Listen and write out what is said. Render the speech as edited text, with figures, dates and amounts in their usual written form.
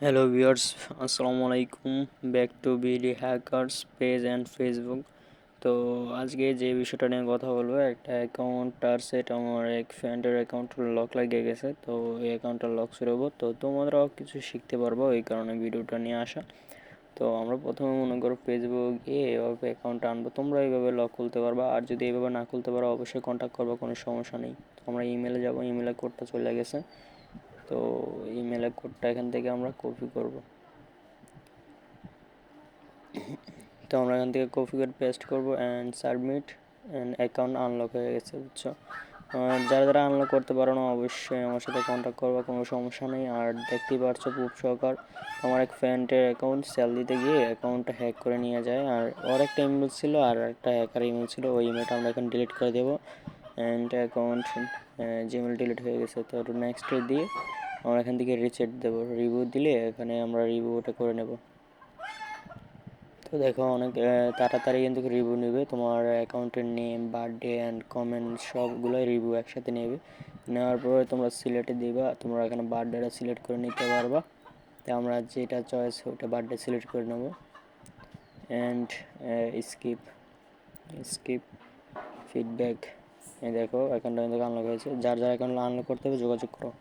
Hello viewers, আসসালামু আলাইকুম। Back to BD hackers page and Facebook. তো আজকে যে বিষয়টা নিয়ে কথা বলবো, একটা অ্যাকাউন্টটার সেট আমার এক ফ্রেন্ডের অ্যাকাউন্ট লক লাগিয়ে গেছে। তো এই অ্যাকাউন্টটা লক শুরুবো, তো তোমরাও কিছু শিখতে পারবো, এই কারণে ভিডিওটা নিয়ে আসা। তো আমরা প্রথমে মনে করো ফেসবুক গিয়ে এভাবে অ্যাকাউন্টটা আনবো। তোমরা এইভাবে লক খুলতে পারবা, আর যদি এইভাবে না খুলতে পারো অবশ্যই কন্ট্যাক্ট করবো, কোনো সমস্যা নেই। তো আমরা ইমেলে যাবো, ইমেলে কোডটা চলে গেছে। তো ইমেলের কোডটা এখান থেকে আমরা কপি করব। তো আমরা এখান থেকে কপি করে পেস্ট করব and submit, and account unlock হয়ে গেছে, বুঝছো। যারা যারা আনলক করতে পারো না অবশ্যই আমার সাথে কন্ট্যাক্ট করবো, কোনো সমস্যা নেই। আর দেখতেই পারছো প্রুফ সহকার আমার এক ফ্রেন্ডের অ্যাকাউন্ট সেল দিতে গিয়ে অ্যাকাউন্টটা হ্যাক করে নিয়ে যায়। আর ওর একটা ইমেল ছিল আর একটা হ্যাকার ইমেল ছিল, ওই ইমেলটা আমরা এখন ডিলিট করে দেবো। অ্যান্ড অ্যাকাউন্ট জিমেল ডিলিট হয়ে গেছে। তো নেক্সট দিয়ে আমরা এখান থেকে রিসেট দেবো। রিভিউ দিলে এখানে আমরা রিভিউটা করে নেব। তো দেখো অনেক তাড়াতাড়ি কিন্তু রিভিউ নেবে, তোমার অ্যাকাউন্টের নেম, বার্থডে অ্যান্ড কমেন্ট সবগুলোই রিভিউ একসাথে নেবে। নেওয়ার পরে তোমরা সিলেক্টে দিবা, তোমরা এখানে বার্থডেটা সিলেক্ট করে নিতে পারবা। তো আমরা যেটা চয়েস ওটা বার্থডে সিলেক্ট করে নেব। And skip skip feedback. এই দেখো অ্যাকাউন্টটা কিন্তু আনলক হয়েছে। যার যার অ্যাকাউন্ট আনলক করতে হবে যোগাযোগ করো।